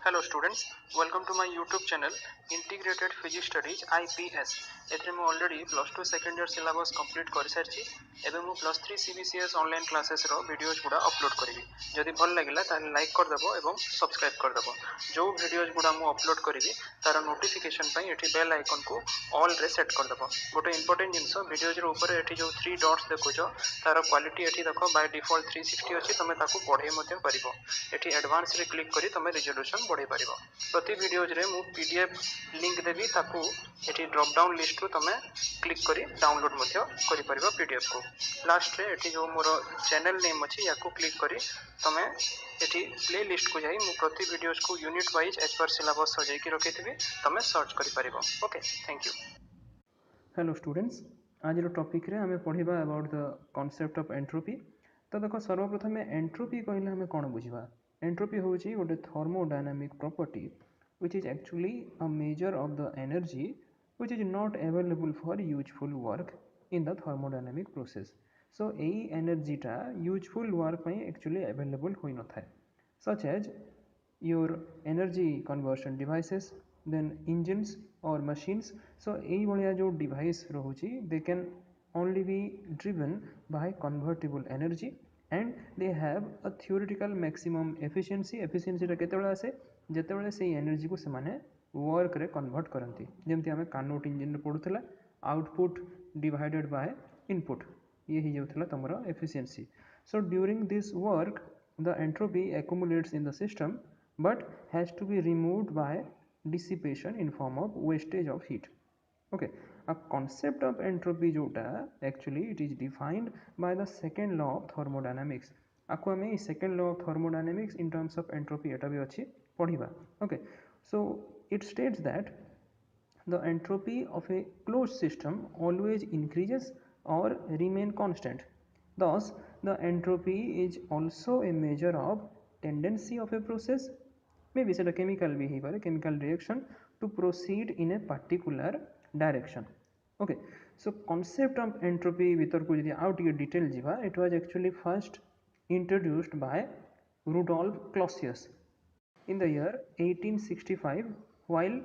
Hello students, welcome to my YouTube channel Integrated Physics Studies IPS. एथरे मु already plus 2 second year syllabus complete कर सारी एबे मु plus 3 CBCS online classes रो videos गुडा upload करिवि जदि भल लागिला ताले लाइक कर देबो एवं सब्सक्राइब कर देबो जो वीडियोज गुडा मु अपलोड करिवि तार नोटिफिकेशन पई एठी बेल आइकन को ऑल रे सेट कर देबो गोटे इंपोर्टेंट जिंस वीडियोज रो ऊपर एठी जो 3 डॉट्स देखुछो तार क्वालिटी एठी देखो बाय डिफॉल्ट 360 अछि तमे ताकू पढे मध्ये परिबो एठी एडवांस रे क्लिक करी तमे रिजोल्यूशन बढ़े परिबो प्रति वीडियोज रे मु पीडीएफ लिंक देबी ताकू एठी ड्रॉप डाउन लिस्ट रु तमे क्लिक करी डाउनलोड मध्ये करि परिबो पीडीएफ को लास्ट रे एठी जो मोर चैनल नेम अछि याकू क्लिक करी तमे एठी प्ले लिस्ट को जाई मु प्रति वीडियोज को unit wise as per syllabus सजाई की रखिथिबी तमे सर्च करि परिबो okay thank you hello students आज रो टॉपिक रे हमें पढिबा about the concept of entropy तो देखो सर्वप्रथम एंट्रोपी कहले हमें कोन बुझिबा एंट्रोपी होची गोटे thermodynamic property which is actually a measure of the energy which is not available for useful work in the thermodynamic process. So ei energy ta useful work ପାଇଁ actually available होई न थाए such as your energy conversion devices then engines or machines. So ei bhaliya jo device rohuchi they can only be driven by convertible energy and they have a theoretical maximum efficiency टा केतेबेले आसे जेतेबेले से energy को से माने work रे convert करंती जेमति हमें Carnot engine रे पडुथला output divided by input ये ही जाउथला तमरो efficiency. So during this work the entropy accumulates in the system but has to be removed by dissipation in form of wastage of heat. Okay, a concept of entropy jota actually it is defined by the second law of thermodynamics. आपको हमें second law of thermodynamics in terms of entropy एटा भी अच्छी पढ़िबा. Okay, so it states that the entropy of a closed system always increases or remain constant. Thus the entropy is also a measure of tendency of a process, maybe it's a chemical behavior, a chemical reaction to proceed in a particular direction. Okay, so concept of entropy bhitor ko jodi out ଟିକେ detail jiba, it was actually first introduced by Rudolf Clausius in the year 1865 while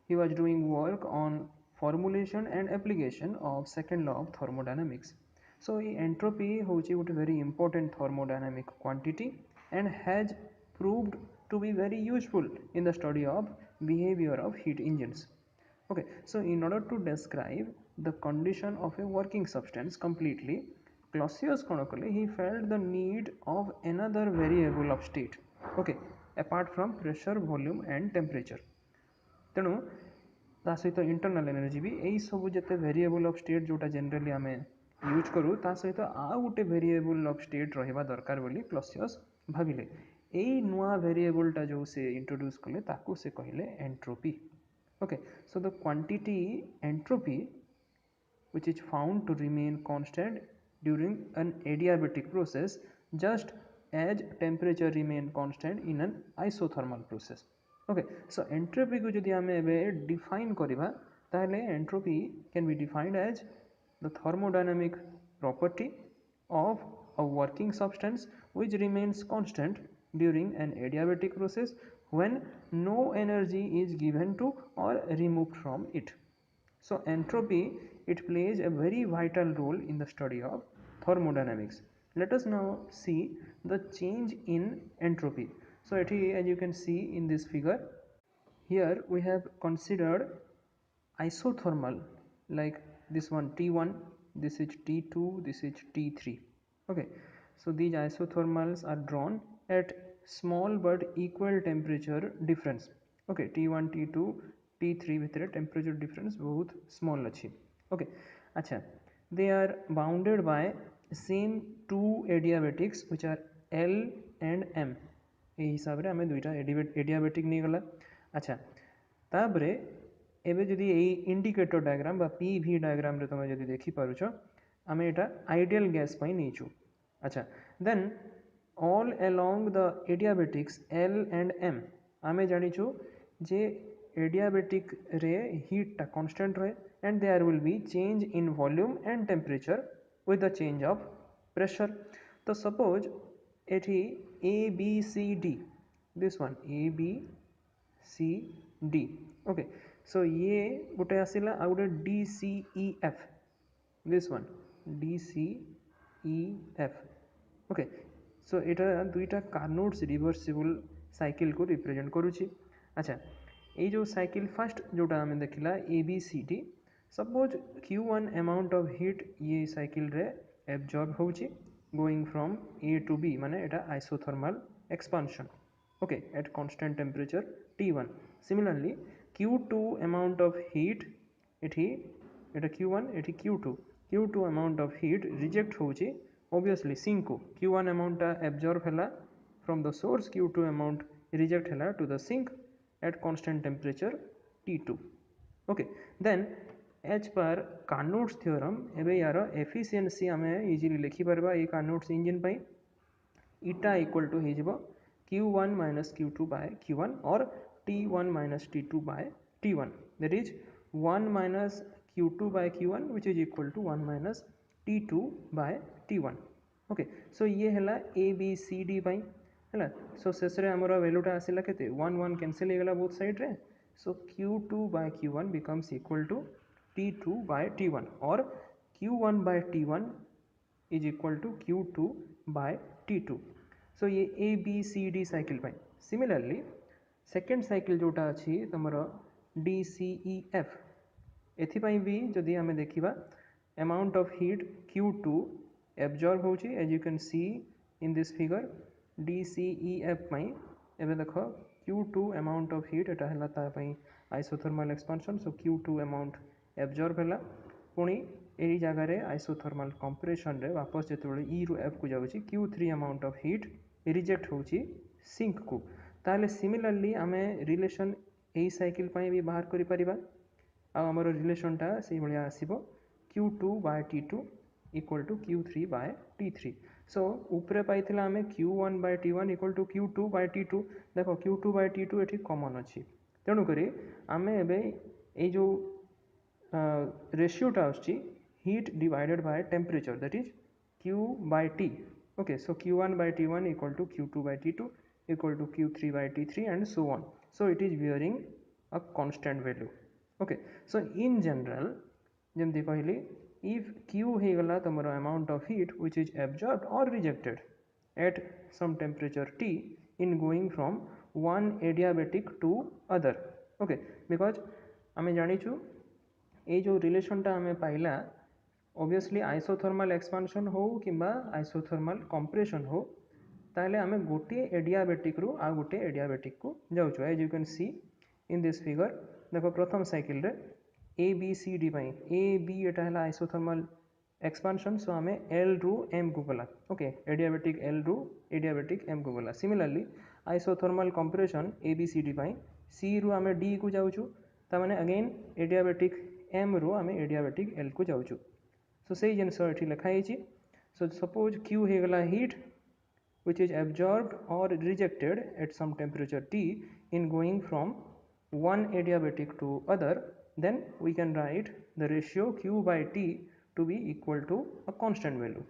he was doing work on formulation and application of second law of thermodynamics. So entropy hochi gote very important thermodynamic quantity and has proved to be very useful in the study of behavior of heat engines. Okay, so in order to describe the condition of a working substance completely, Clausius he felt the need of another variable of state, okay, apart from pressure, volume and temperature. तेणु ता सहित internal energy भी यही सब जिते variable of state जोटा generally आम use करूँ ता सहित आउ गोटे वेरिएबल ऑफ स्टेट रहा दरकार बोली क्लॉसियस भाविले. यही नुआ वेरिएबलटा जो से इंट्रोड्यूस कले ताकू से कहले entropy. Okay, so the quantity entropy which is found to remain constant during an adiabatic process just as temperature remain constant in an isothermal process. Okay, so entropy को जदि आमे एबे define करिबा ताले entropy can be defined as the thermodynamic property of a working substance which remains constant during an adiabatic process when no energy is given to or removed from it. So entropy it plays a very vital role in the study of thermodynamics. Let us now see the change in entropy. So as you can see in this figure, here we have considered isothermal like this one T1, this is T2, this is T3. Okay, so these isothermals are drawn at small but equal temperature difference. Okay, T1, T2, T3 भितर temperature difference बहुत small अच्छी. Okay, अच्छा, they are bounded by same two adiabatics which are L and M. ये हिसाब रे हमें दुईटा adiabatic नहीं गला. अच्छा, ताबरे एबे जदि यही इंडिकेटर डायग्राम बा पीवी डायग्राम रे तुम जदि देखि पारुछ आमे एटा आइडियल गैस पई नेचु. अच्छा, then all along the adiabatics L and M आमे जानिछु जे एडियाबेटिक रे हीट टा कांस्टेंट रहे and there will be change in volume and temperature with the change of pressure. तो suppose एठी A B C D, this one A B C D okay so ये गोटे आसला आ गोटे D C E F this one D C E F okay so यहाँ दुईटा Carnot's reversible cycle को रिप्रेजेंट करुच्ची अच्छा ये जो साइकिल फर्स्ट जोटा आम देखला A B C D suppose Q1 amount of heat ये साइकिल रे एब्जॉर्ब होची going from A to B माने एटा isothermal expansion okay at constant temperature T1 similarly Q2 amount of heat एठी एटा Q1 एठी Q2 amount of heat reject होची obviously sink को Q1 अमाउंट एब्जॉर्ब हैला from the source Q2 amount reject हैला to the sink at constant temperature T2 okay then as per Carnot's theorem एबे यार efficiency आम easily लिखिपर ये Carnot's engine पाई इटा equal to हो Q1 minus Q2 by Q1 or T1 minus T2 by T1 that is 1 minus Q2 by Q1 which is equal to 1 minus T2 by T1 okay so ये है ए B C D पाई है सो शेष में आमर वैल्यूटा आसला के 1 1 cancel होगा both side रे so Q2 by Q1 becomes equal to T2 by T1 और Q1 by T1 is equal to Q2 by T2 so ये A B C D cycle pi similarly second cycle जोटा अच्छी तुम D C E F एथिपाई भी जदि आम देखा amount of heat Q2 absorb होची as you can see in this figure D C E F पाई एबे देख Q2 अमाउंट ऑफ हीट एटा हला ता पाई isothermal expansion so Q2 amount absorb है पुणी यही जगार आइसोथर्मल कंप्रेशन रे वापस जो ई रु एफ को जाऊँगी Q3 amount of heat reject होची सिंक को ताले सिमिलरली आम रिलेशन यही साइकिल भी बाहर करिपरिबा आमर रिलेशनटा से भाया आसीबो Q2 by T2 equal to Q3 by T3 so उपरे पाइथिला आमे Q1 bye T1 equal to Q2 by T2 देखो Q2 बाय T2 एठी कॉमन अछि तेणु करी आमे एबे ए जो रेशियोटा आछि heat divided by temperature that is Q by T okay so Q1 by T1 equal to Q2 by T2 equal to Q3 by T3 and so on so it is bearing a constant value okay so in general जेमती कहली if Q हो गला तुम amount of heat which is absorbed or rejected at some temperature T in going from one adiabatic to other okay because आमे जानिछु ये जो रिलेशनटा आमे पाइला obviously isothermal expansion हो किंबा आइसोथर्मल कंप्रेशन हो ताले आमे गोटे एडियाबेटिक रु आ गोटे एडियाबेटिक को जाउछु as you can see in this figure देखो प्रथम साइकिल रे ए बी सी डी पाई ए बी एटा हला आइसोथर्मल एक्सपांशन सो आमे एल रु एम को गला ओके एडियाबेटिक एल रु एडियाबेटिक एम को गला similarly isothermal compression A B C D पाई सी रु आमे डी को जाउछु ता माने अगेन एडियाबेटिक एम रु आमे एडियाबेटिक एल को जाउछु सो से जिनस एठी लिखाई छी सो सपोज Q हो गला heat which is absorbed or rejected at some temperature T in going from one adiabatic to other then we can write the ratio Q by T to be equal to a constant value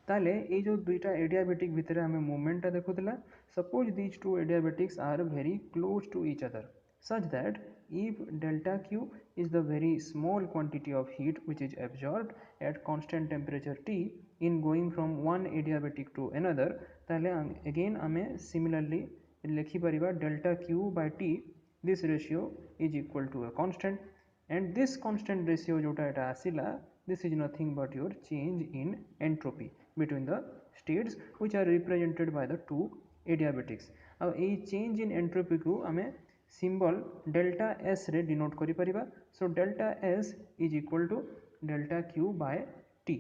ताले ये जो दुईटा adiabatic भितर आमे movement देखुला suppose these two adiabatics are very close to each other such that if delta Q is the very small quantity of heat which is absorbed at constant temperature T in going from one adiabatic to another ताले again आमे similarly लिखि परिबा delta Q by T this ratio is equal to a constant and this constant ratio जोटा एटा आसिला this is nothing but your change in entropy between the states which are represented by the two adiabatics अब ए change in entropy को आमे symbol delta S रे denote करि परिबा so delta S is equal to delta Q by T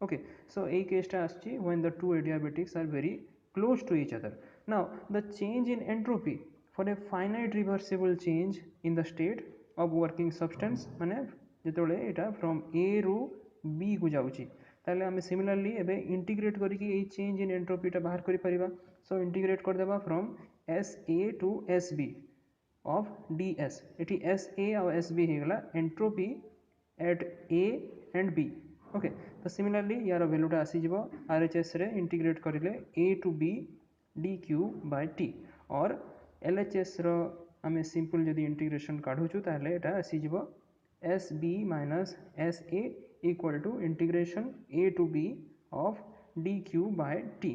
okay so a case टा आछि when the two adiabatics are very close to each other now the change in entropy for a finite reversible change in the state of working substance माने जेतोले एटा from A रू B को जाउची ताले आमे similarly एबे integrate करिकि a change in entropy टा बाहर करि परिबा सो इंटीग्रेट कर देबा from SA to SB of ds एटी SA और SB हो गला entropy at A and B okay तो सिमिलरली यार वैल्यूटा आसी जिवो RHS रे इंटीग्रेट करिले A to B dq by T और LHS रो आम सिंपल जदि इंटीग्रेशन काढ़ुचु ताहले एटा आसीजिवो S B minus S A equal to integration A to B of D Q by T.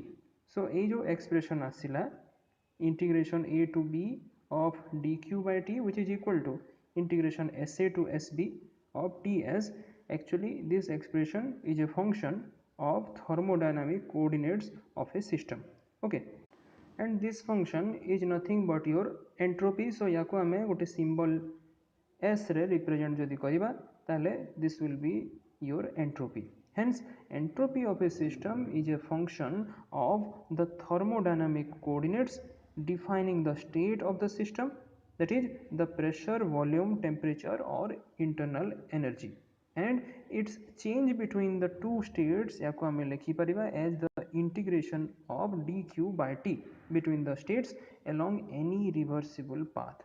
So ये जो एक्सप्रेशन आसिला integration a to b of dq by t which is equal to integration sa to sb of ts. Actually this expression is a function of thermodynamic coordinates of a system. Okay, and this function is nothing but your entropy. So याको आमे गोटे symbol s रे represent जदि करिबा ताले this will be your entropy. Hence entropy of a system is a function of the thermodynamic coordinates defining the state of the system, that is the pressure, volume, temperature or internal energy, and its change between the two states याको आमे लिखि परिबा as the integration of dq by t between the states along any reversible path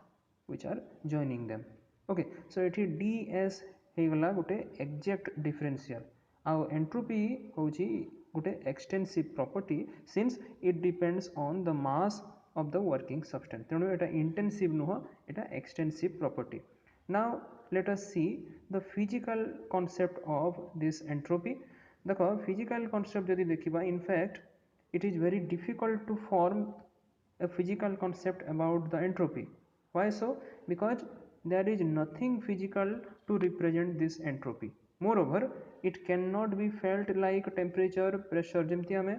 which are joining them. Okay, so एठी ds हेगला गोटे exact differential आउ entropy होची गोटे extensive property since it depends on the mass of the working substance. तेणु एटा intensive नुह, एटा extensive property. Now let us see the physical concept of this entropy. देखो physical concept जदि देखिबा, in fact it is very difficult to form a physical concept about the entropy. Why so? Because there is nothing physical to represent this entropy. Moreover, it cannot be felt like temperature, pressure. जेमती आमे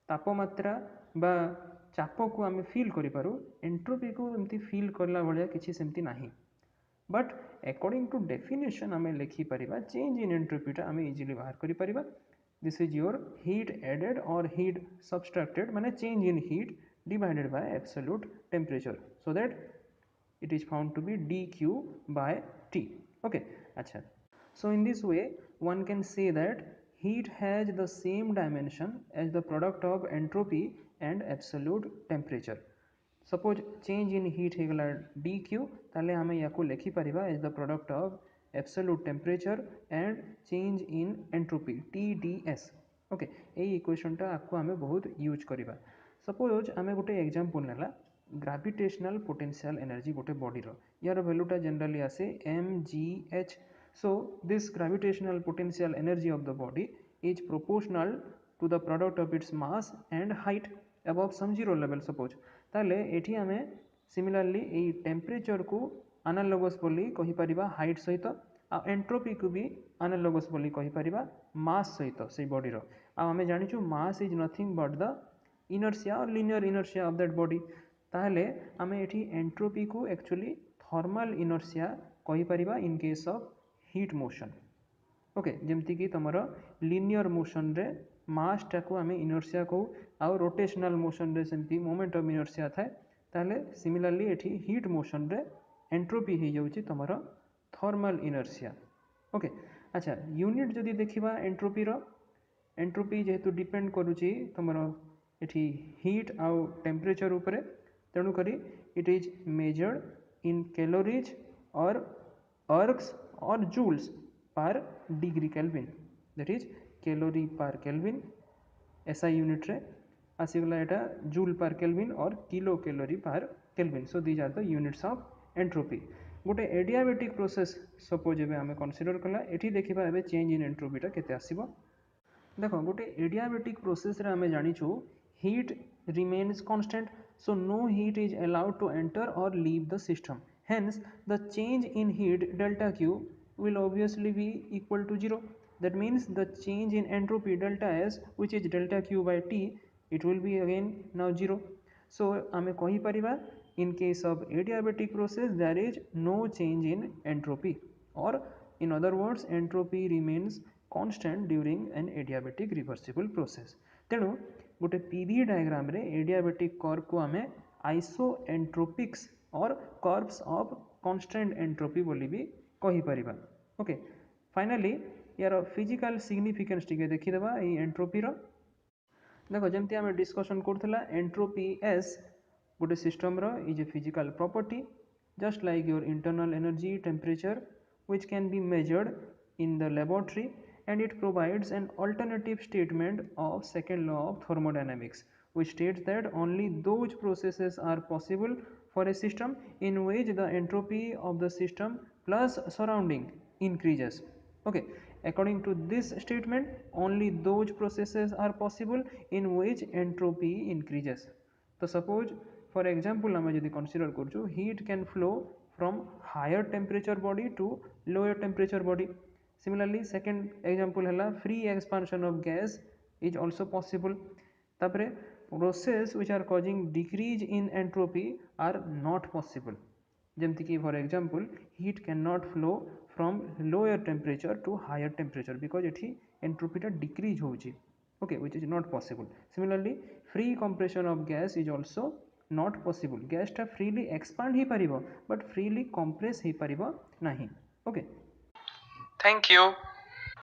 तापमात्रा बा चाप को आमे feel करि Paru, entropy को एमती feel करला भलिया किछि सेमती नाही. बट अकॉर्डिंग टू डेफिनेशन आमे लिखि परिबा चेंज इन एंट्रोपी टा आमे इजीली बाहर करि परिबा. This is your heat added or heat subtracted माने change in heat divided by absolute temperature, so that it is found to be dq by t. Okay, acha. So in this way one can say that heat has the same dimension as the product of entropy and absolute temperature. Suppose change in heat हेगला dq, ताले हमें याको लिखि परिबा as the product of absolute temperature and change in entropy tds. Okay, A equation टा आपको हमें बहुत use करिबा. Suppose आमे गोटे एग्जांपल नेला ग्रेविटेशनल पोटेंशियल एनर्जी गोटे बॉडी रो, यार वैल्यूटा जनरली आसे mgh. so this gravitational potential energy of the body is proportional to the product of its mass and height above some zero level. suppose ताले एठी आमे similarly a temperature को analogous बोली कहि परिबा height सहित, आ entropy को भी एनालोगस बोली कहि परिबा मास सहित से बॉडी रो. आ आमे जानिचु mass is nothing but the inertia or linear inertia of that body. ताहले आमे एठी एंट्रोपी को एक्चुअली थर्मल इनर्शिया कहि परिबा in case of heat motion. Okay, जेमति कि तमरो लिनियर मोशन रे मास टा को आमे इनर्शिया को आ रोटेशनल मोशन रे सेमति मोमेंट ऑफ इनर्शिया थाए, ताहले सिमिलरली एठी हीट मोशन रे एंट्रोपी हे जाउची तमरो थर्मल इनर्शिया. ओके, अच्छा यूनिट जदि देखिबा एंट्रोपी रो, एंट्रोपी जेहेतु डिपेंड करूची तमरो एठी हीट आउ टेम्परेचर उपरे, तेणु करी it is measured in calories or ergs or joules per degree kelvin, that is calorie per kelvin S I unit रे आसीगला एटा joule per kelvin or kilo calorie per kelvin. So these are the units of entropy. गोटे adiabatic process suppose एबे आमे consider कला, एठी देखिबा एबे चेंज इन एंट्रोपीटा केते आसीबो. देखो गोटे एडियाबेटिक प्रोसेस रे आमे जानिछु heat remains constant, so no heat is allowed to enter or leave the system. Hence the change in heat delta q will obviously be equal to 0. That means the change in entropy delta s, which is delta q by t, it will be again now 0. So ame kahi pariba in case of adiabatic process there is no change in entropy, or in other words entropy remains constant during an adiabatic reversible process. तेणु गोटे PV diagram रे adiabatic curve को आमे आइसोएंट्रोपिक्स और curves of constant entropy बोली भी कहि परिबा. ओके, फाइनली यार फिजिकल सिग्निफिकेंस टिके देखि देबा ए एंट्रोपी रो. देखो जेमति आमे डिस्कशन करथला एंट्रोपी एस गोटे सिस्टम रो is a physical property just like your internal energy temperature which can be measured in the laboratory, and it provides an alternative statement of second law of thermodynamics, which states that only those processes are possible for a system in which the entropy of the system plus surrounding increases. Okay, according to this statement, only those processes are possible in which entropy increases. So suppose for example आम जदि consider करछु heat can flow from higher temperature body to lower temperature body. Similarly second example है free expansion of gas is also possible. तापरे process which are causing decrease in entropy are not possible. ଯେମିତି कि for example heat cannot flow from lower temperature to higher temperature because ଏଠି entropy ଟା decrease होउची. Okay, which is not possible. Similarly free compression of gas is also not possible. gas टा freely expand he परिबो but freely compress ही परिबो नहीं. Okay, thank you.